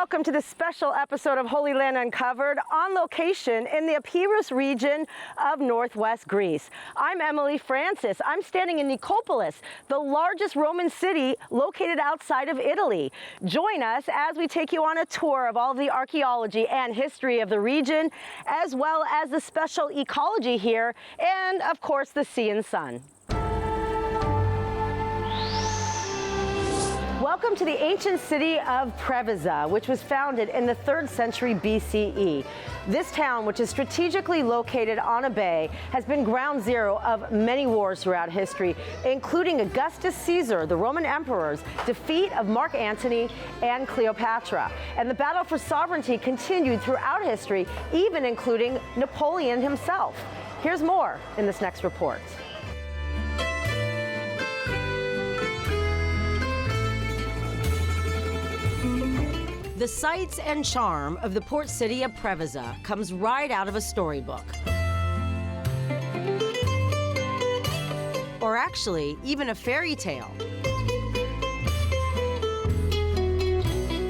welcome to this special episode of Holy Land Uncovered on location in the Epirus region of northwest Greece. I'm Emily Francis. I'm standing in Nicopolis, the largest Roman city located outside of Italy. Join us as we take you on a tour of all the archaeology and history of the region, as well as the special ecology here, and of course the sea and sun. Welcome to the ancient city of Preveza, which was founded in the 3rd century BCE. This town, which is strategically located on a bay, has been ground zero of many wars throughout history, including Augustus Caesar, the Roman emperor's defeat of Mark Antony and Cleopatra. And the battle for sovereignty continued throughout history, even including Napoleon himself. Here's more in this next report. The sights and charm of the port city of Preveza comes right out of a storybook. Or actually, even a fairy tale.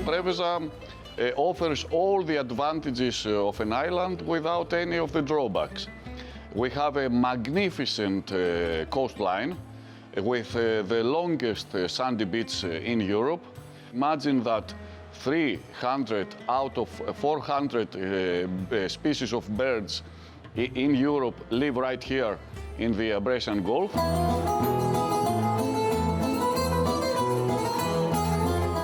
Preveza offers all the advantages of an island without any of the drawbacks. We have a magnificent coastline with the longest sandy beach in Europe. Imagine that 300 out of 400 species of birds in Europe live right here in the Abrasian Gulf.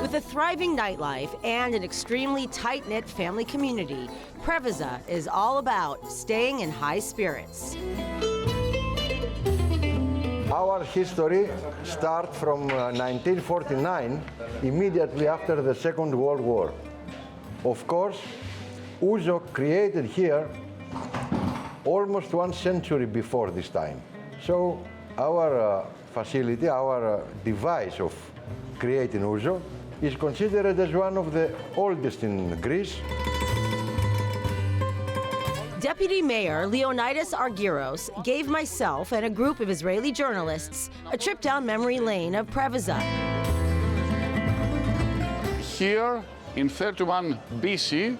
With a thriving nightlife and an extremely tight-knit family community, Preveza is all about staying in high spirits. Our history starts from 1949, immediately after the Second World War. Of course, Ouzo created here almost 1 century before this time. So our facility, our device of creating Ouzo is considered as one of the oldest in Greece. Deputy Mayor Leonidas Argyros gave myself and a group of Israeli journalists a trip down memory lane of Preveza. Here, in 31 BC,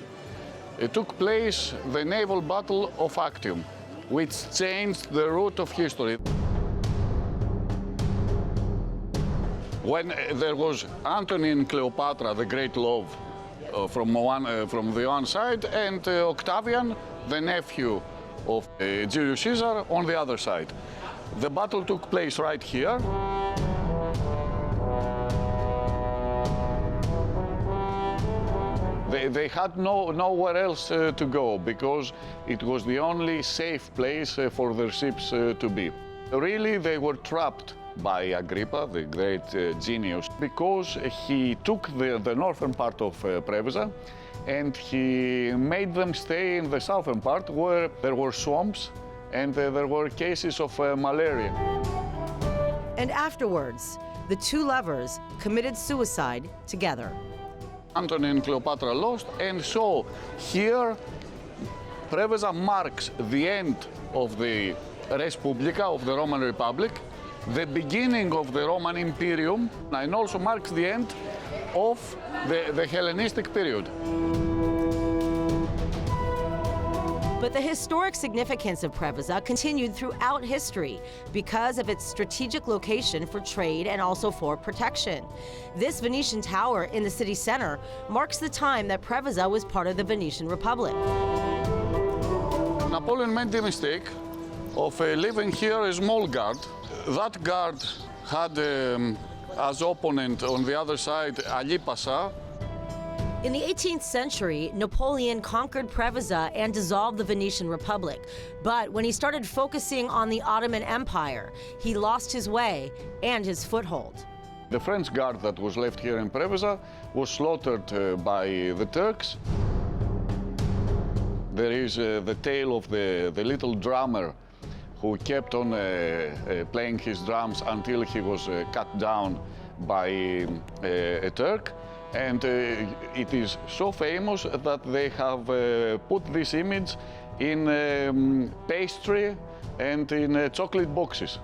it took place the naval battle of Actium, which changed the route of history. When there was Antony and Cleopatra, the great love, from the one side, and Octavian, the nephew of Julius Caesar, on the other side. The battle took place right here. They had nowhere else to go because it was the only safe place for their ships to be. Really, they were trapped by Agrippa, the great genius, because he took the northern part of Preveza and he made them stay in the southern part where there were swamps and there were cases of malaria. And afterwards, the two lovers committed suicide together. Antony and Cleopatra lost, and so here Preveza marks the end of the Respublica, of the Roman Republic, the beginning of the Roman Imperium, and also marks the end of the Hellenistic period. But the historic significance of Preveza continued throughout history because of its strategic location for trade and also for protection. This Venetian tower in the city center marks the time that Preveza was part of the Venetian Republic. Napoleon made the mistake of leaving here a small guard. That guard had as opponent on the other side Ali Pasha. In the 18th century, Napoleon conquered Preveza and dissolved the Venetian Republic. But when he started focusing on the Ottoman Empire, he lost his way and his foothold. The French guard that was left here in Preveza was slaughtered by the Turks. There is the tale of the little drummer who kept on playing his drums until he was cut down by a Turk. And it is so famous that they have put this image in pastry and in chocolate boxes.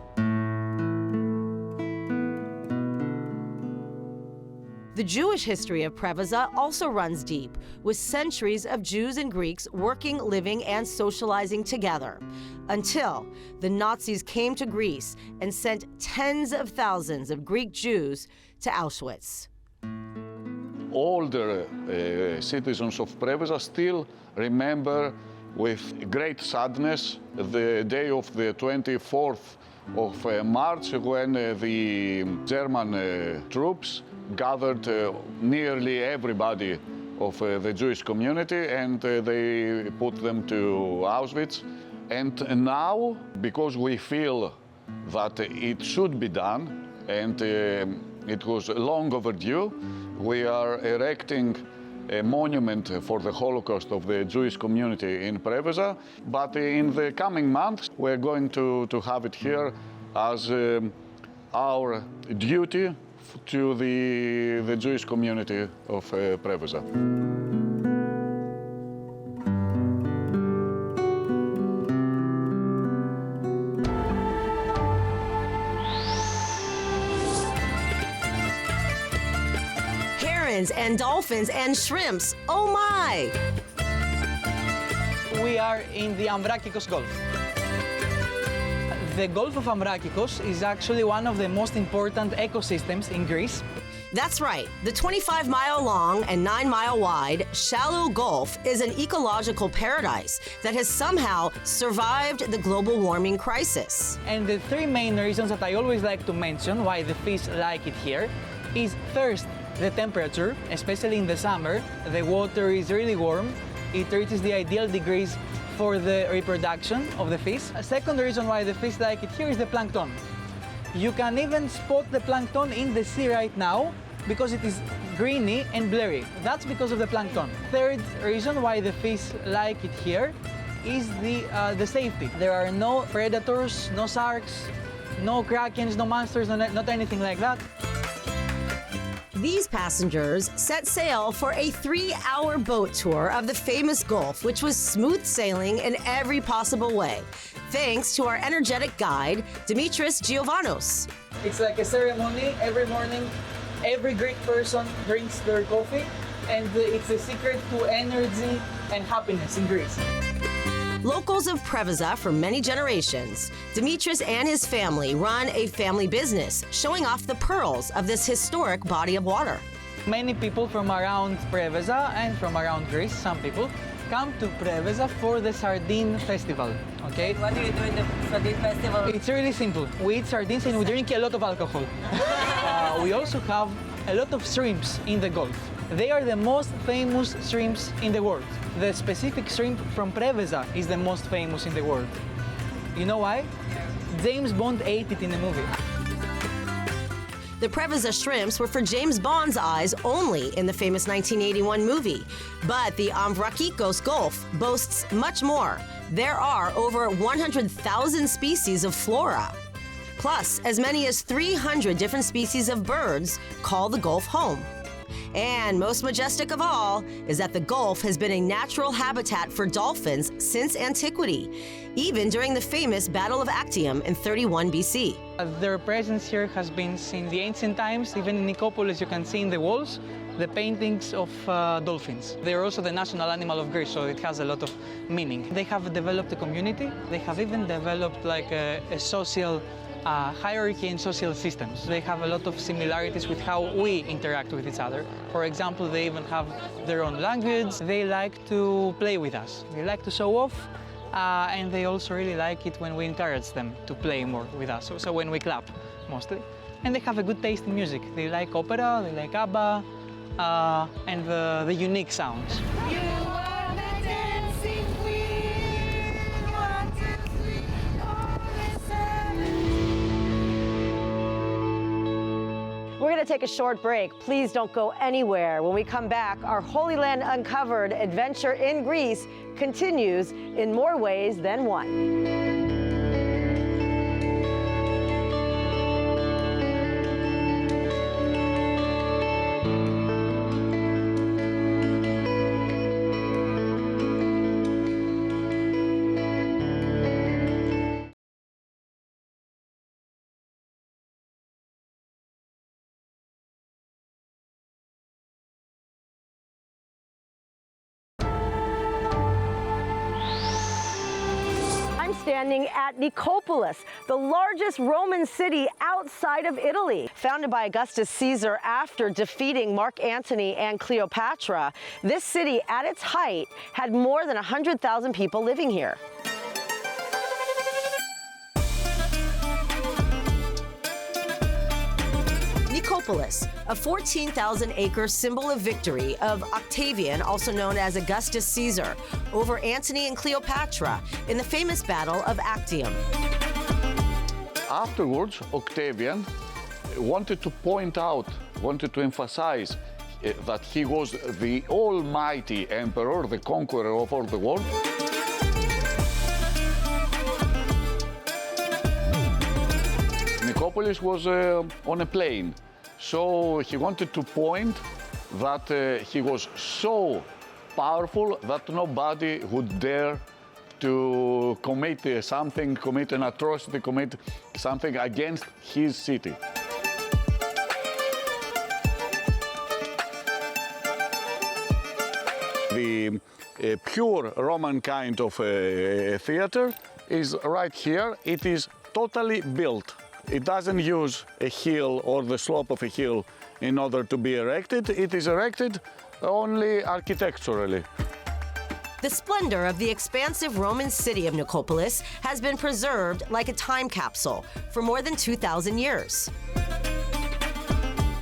The Jewish history of Preveza also runs deep, with centuries of Jews and Greeks working, living, and socializing together, until the Nazis came to Greece and sent tens of thousands of Greek Jews to Auschwitz. Older citizens of Preveza still remember with great sadness the day of the 24th of March when the German troops gathered nearly everybody of the Jewish community and they put them to Auschwitz. And now, because we feel that it should be done and it was long overdue, we are erecting a monument for the Holocaust of the Jewish community in Preveza. But in the coming months, we're going to have it here as our duty to the Jewish community of Preveza. Herons and dolphins and shrimps, oh my! We are in the Amvrakikos Gulf. The Gulf of Amvrakikos is actually one of the most important ecosystems in Greece. That's right. The 25-mile-long and 9-mile-wide shallow Gulf is an ecological paradise that has somehow survived the global warming crisis. And the three main reasons that I always like to mention why the fish like it here is first, the temperature, especially in the summer. The water is really warm. It reaches the ideal degrees for the reproduction of the fish. A second reason why the fish like it here is the plankton. You can even spot the plankton in the sea right now because it is greeny and blurry. That's because of the plankton. Third reason why the fish like it here is the safety. There are no predators, no sharks, no krakens, no monsters, not anything like that. These passengers set sail for a 3-hour boat tour of the famous Gulf, which was smooth sailing in every possible way, thanks to our energetic guide, Dimitris Giovannos. It's like a ceremony. Every morning, every Greek person drinks their coffee, and it's a secret to energy and happiness in Greece. Locals of Preveza for many generations, Dimitris and his family run a family business, showing off the pearls of this historic body of water. Many people from around Preveza and from around Greece, some people, come to Preveza for the sardine festival, okay? What do you do in the sardine festival? It's really simple. We eat sardines and we drink a lot of alcohol. We also have a lot of shrimps in the Gulf. They are the most famous shrimps in the world. The specific shrimp from Preveza is the most famous in the world. You know why? James Bond ate it in a movie. The Preveza shrimps were for James Bond's eyes only in the famous 1981 movie. But the Amvrakikos Gulf boasts much more. There are over 100,000 species of flora. Plus, as many as 300 different species of birds call the Gulf home. And most majestic of all is that the Gulf has been a natural habitat for dolphins since antiquity, even during the famous Battle of Actium in 31 BC. Their presence here has been since the ancient times. Even in Nicopolis, you can see in the walls the paintings of dolphins. They are also the national animal of Greece, so it has a lot of meaning. They have developed a community. They have even developed like a social hierarchy and social systems. They have a lot of similarities with how we interact with each other. For example, they even have their own language. They like to play with us. They like to show off, and they also really like it when we encourage them to play more with us. So when we clap, mostly. And they have a good taste in music. They like opera, they like ABBA, and the unique sounds. We're going to take a short break. Please don't go anywhere. When we come back, our Holy Land Uncovered adventure in Greece continues in more ways than one. I'm standing at Nicopolis, the largest Roman city outside of Italy. Founded by Augustus Caesar after defeating Mark Antony and Cleopatra, this city at its height had more than 100,000 people living here. Nicopolis, a 14,000-acre symbol of victory of Octavian, also known as Augustus Caesar, over Antony and Cleopatra in the famous Battle of Actium. Afterwards, Octavian wanted to point out, wanted to emphasize that he was the almighty emperor, the conqueror of all the world. Nicopolis was on a plain, so he wanted to point that he was so powerful that nobody would dare to commit an atrocity, commit something against his city. The pure Roman kind of theater is right here. It is totally built. It doesn't use a hill or the slope of a hill in order to be erected. It is erected only architecturally. The splendor of the expansive Roman city of Nicopolis has been preserved like a time capsule for more than 2,000 years.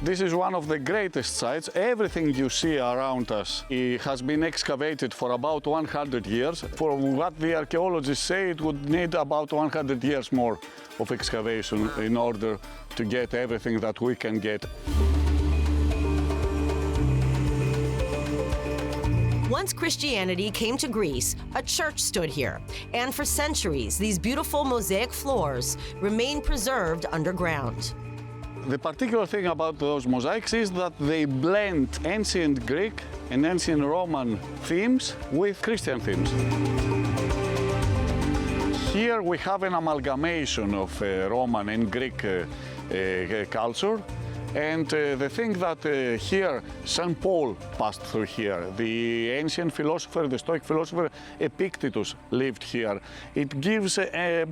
This is one of the greatest sites. Everything you see around us has been excavated for about 100 years. For what the archaeologists say, it would need about 100 years more of excavation in order to get everything that we can get. Once Christianity came to Greece, a church stood here. And for centuries, these beautiful mosaic floors remain preserved underground. The particular thing about those mosaics is that they blend ancient Greek and ancient Roman themes with Christian themes. Here we have an amalgamation of Roman and Greek culture. And the thing that here, St. Paul passed through here, the ancient philosopher, the Stoic philosopher Epictetus lived here. It gives a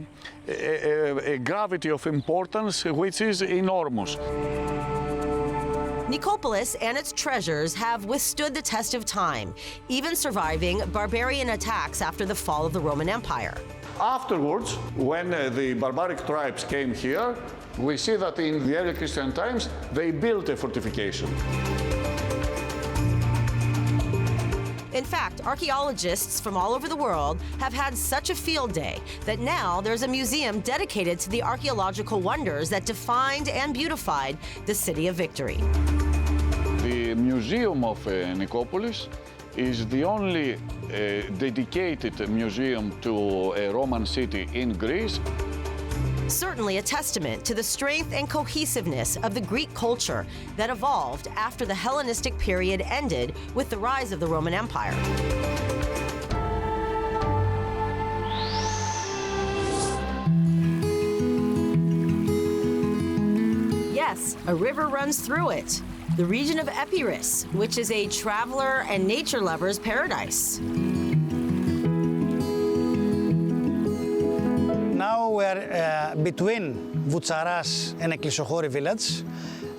gravity of importance which is enormous. Nicopolis and its treasures have withstood the test of time, even surviving barbarian attacks after the fall of the Roman Empire. Afterwards, when the barbaric tribes came here, we see that in the early Christian times, they built a fortification. In fact, archaeologists from all over the world have had such a field day that now there's a museum dedicated to the archaeological wonders that defined and beautified the City of Victory. The Museum of Nicopolis is the only dedicated museum to a Roman city in Greece. Certainly a testament to the strength and cohesiveness of the Greek culture that evolved after the Hellenistic period ended with the rise of the Roman Empire. Yes, a river runs through it, the region of Epirus, which is a traveler and nature lover's paradise. Now we're between Voutsaras and Eklisochori village,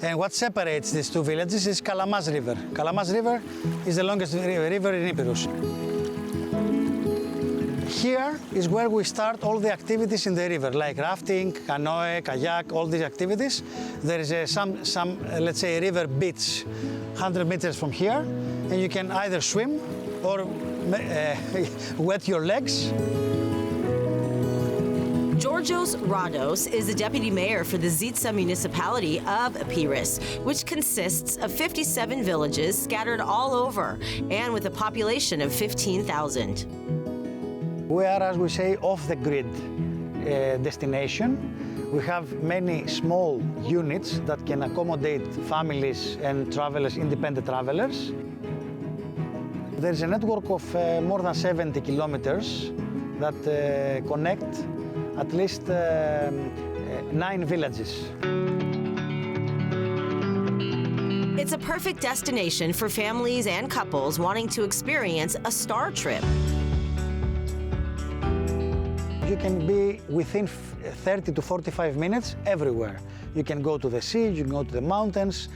and what separates these two villages is Kalamaz River. Kalamaz River is the longest river in Epirus. Here is where we start all the activities in the river, like rafting, canoe, kayak, all these activities. There is some let's say, river beach 100 meters from here, and you can either swim or wet your legs. Georgios Rados is the deputy mayor for the Zitsa municipality of Epirus, which consists of 57 villages scattered all over and with a population of 15,000. We are, as we say, off-the-grid destination. We have many small units that can accommodate families and travelers, independent travelers. There is a network of more than 70 kilometers that connect at least 9 villages. It's a perfect destination for families and couples wanting to experience a star trip. you can be within 30 to 45 minutes everywhere. You can go to the sea, you can go to the mountains,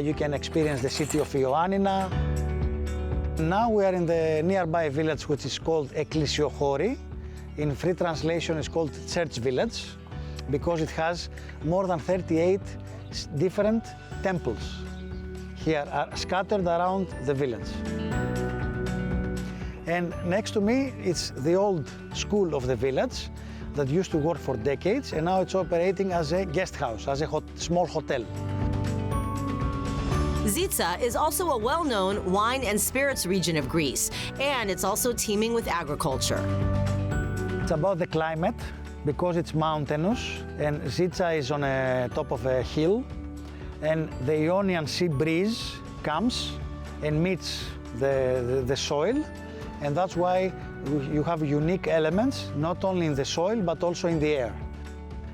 you can experience the city of Ioannina. Now we are in the nearby village which is called Ekklesiοχώρη. In free translation it's called Church Village because it has more than 38 different temples here are scattered around the village. And next to me, it's the old school of the village that used to work for decades, and now it's operating as a guest house, as a small hotel. Zitsa is also a well-known wine and spirits region of Greece, and it's also teeming with agriculture. It's about the climate, because it's mountainous, and Zitsa is on the top of a hill, and the Ionian Sea breeze comes and meets the soil, and that's why you have unique elements, not only in the soil, but also in the air.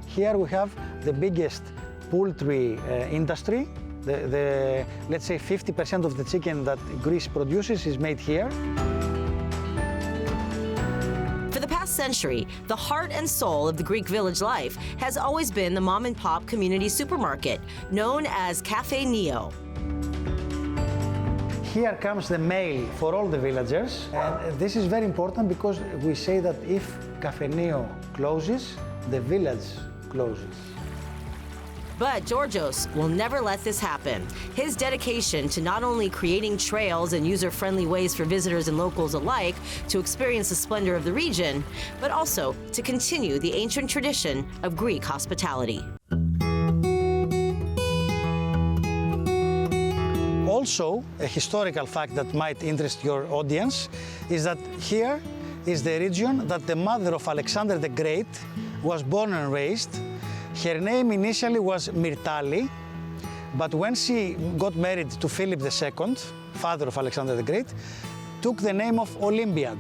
Here we have the biggest poultry industry. Let's say 50% of the chicken that Greece produces is made here. For the past century, the heart and soul of the Greek village life has always been the mom-and-pop community supermarket, known as Cafe Neo. Here comes the mail for all the villagers, and this is very important because we say that if Cafe Neo closes, the village closes. But Georgios will never let this happen. His dedication to not only creating trails and user-friendly ways for visitors and locals alike to experience the splendor of the region, but also to continue the ancient tradition of Greek hospitality. Also, a historical fact that might interest your audience is that here is the region that the mother of Alexander the Great was born and raised. Her name initially was Myrtali, but when she got married to Philip II, father of Alexander the Great, took the name of Olympiad.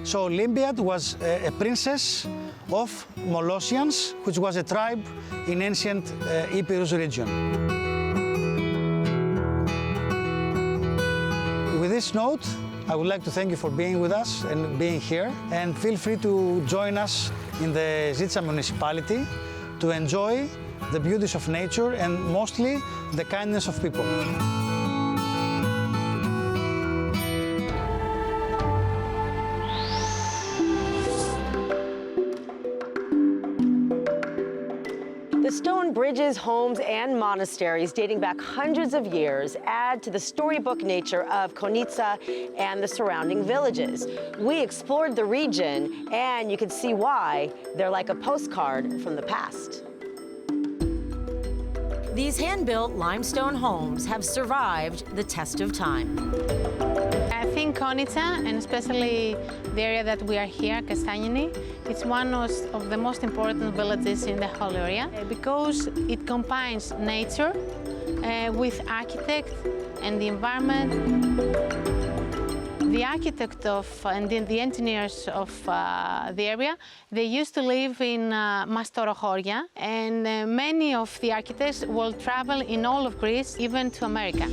So Olympiad was a princess of Molossians, which was a tribe in ancient Epirus region. With this note, I would like to thank you for being with us and being here, and feel free to join us in the Zitsa municipality to enjoy the beauties of nature and mostly the kindness of people. The stone bridges, homes, and monasteries dating back hundreds of years add to the storybook nature of Konitsa and the surrounding villages. We explored the region, and you can see why they're like a postcard from the past. These hand-built limestone homes have survived the test of time. I think Konitsa, and especially the area that we are here, Kastanini, it's one of the most important villages in the whole area because it combines nature with architect and the environment. The architect and the engineers of the area, they used to live in Mastorochoria, and many of the architects will travel in all of Greece, even to America.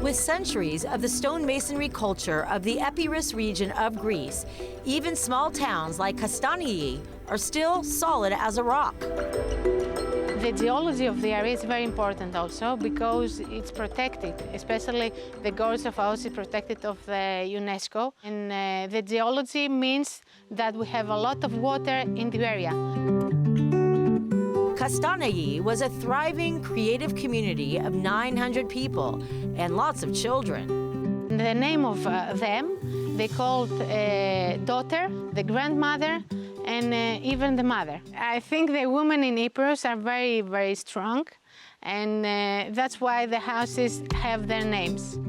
With centuries of the stonemasonry culture of the Epirus region of Greece, even small towns like Kastanii are still solid as a rock. The geology of the area is very important also because it's protected, especially the Gorge of Aos is protected of the UNESCO. And the geology means that we have a lot of water in the area. Kastanii was a thriving, creative community of 900 people and lots of children. The name of them, they called daughter, the grandmother, and even the mother. I think the women in Epirus are very, very strong, and that's why the houses have their names.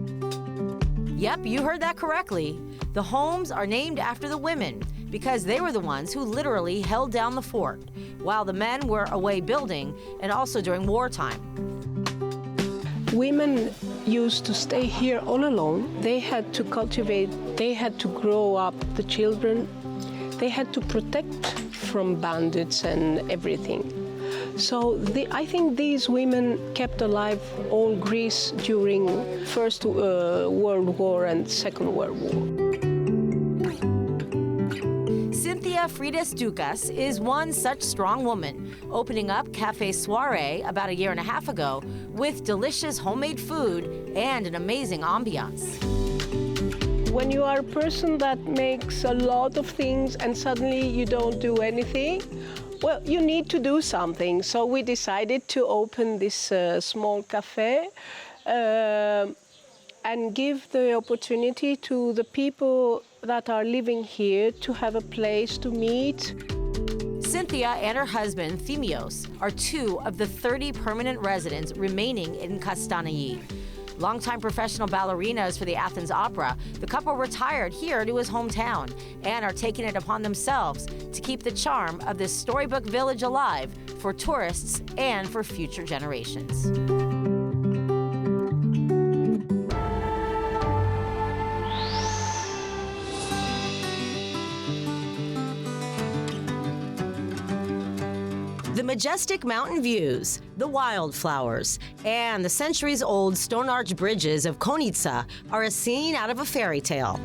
Yep, you heard that correctly. The homes are named after the women because they were the ones who literally held down the fort, while the men were away building and also during wartime. Women used to stay here all alone. They had to cultivate, they had to grow up the children, they had to protect from bandits and everything. So I think these women kept alive all Greece during First World War and Second World War. Cynthia Frides Dukas is one such strong woman, opening up Cafe Soiree about a year and a half ago with delicious homemade food and an amazing ambiance. When you are a person that makes a lot of things and suddenly you don't do anything, well, you need to do something. So we decided to open this small cafe and give the opportunity to the people that are living here to have a place to meet. Cynthia and her husband, Thimios, are 2 of the 30 permanent residents remaining in Kastanayi. Longtime professional ballerinas for the Athens Opera, the couple retired here to his hometown and are taking it upon themselves to keep the charm of this storybook village alive for tourists and for future generations. The majestic mountain views, the wildflowers, and the centuries-old stone-arch bridges of Konitsa are a scene out of a fairy tale.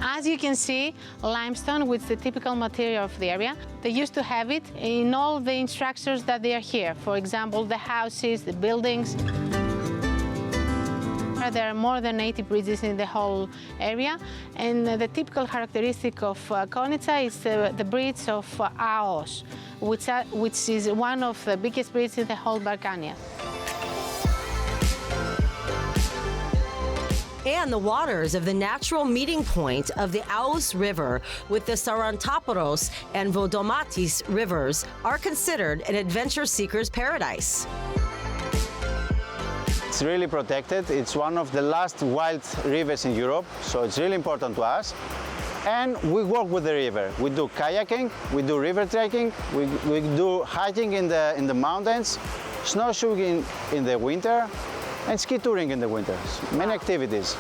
As you can see, limestone, which is the typical material of the area, they used to have it in all the structures that they are here. For example, the houses, the buildings. There are more than 80 bridges in the whole area, and the typical characteristic of Konitsa is the bridge of Aos, which is one of the biggest bridges in the whole Balkania. And the waters of the natural meeting point of the Aous River with the Sarantapouros and Vodomatis rivers are considered an adventure seeker's paradise. It's really protected. It's one of the last wild rivers in Europe, so it's really important to us. And we work with the river. We do kayaking, we do river trekking, we do hiking in the mountains, snowshoeing in the winter, and ski touring in the winter. Many activities.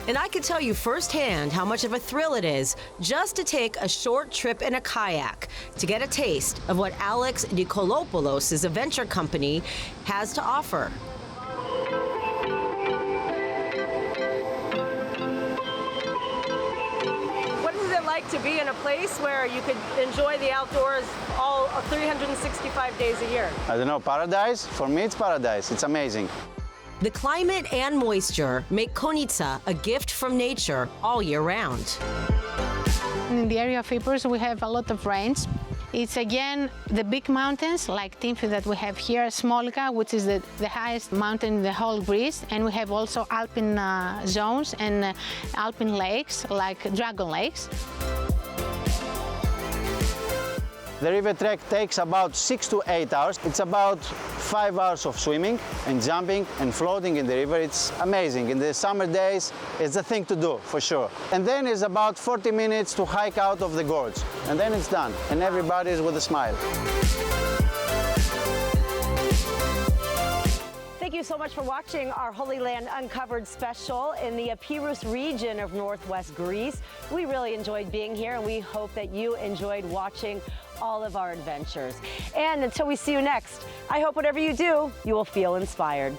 And I can tell you firsthand how much of a thrill it is just to take a short trip in a kayak to get a taste of what Alex Nikolopoulos' adventure company has to offer. What is it like to be in a place where you could enjoy the outdoors all 365 days a year? I don't know, paradise? For me, it's paradise. It's amazing. The climate and moisture make Konitsa a gift from nature all year round. In the area of Epirus, we have a lot of rains. It's again the big mountains like Timfi that we have here, Smolka, which is the highest mountain in the whole Greece, and we have also alpine zones and alpine lakes like Dragon Lakes. The river trek takes about 6 to 8 hours. It's about 5 hours of swimming and jumping and floating in the river. It's amazing. In the summer days, it's the thing to do, for sure. And then it's about 40 minutes to hike out of the gorge. And then it's done, and everybody's with a smile. Thank you so much for watching our Holy Land Uncovered special in the Epirus region of Northwest Greece. We really enjoyed being here, and we hope that you enjoyed watching all of our adventures. And until we see you next, I hope whatever you do, you will feel inspired.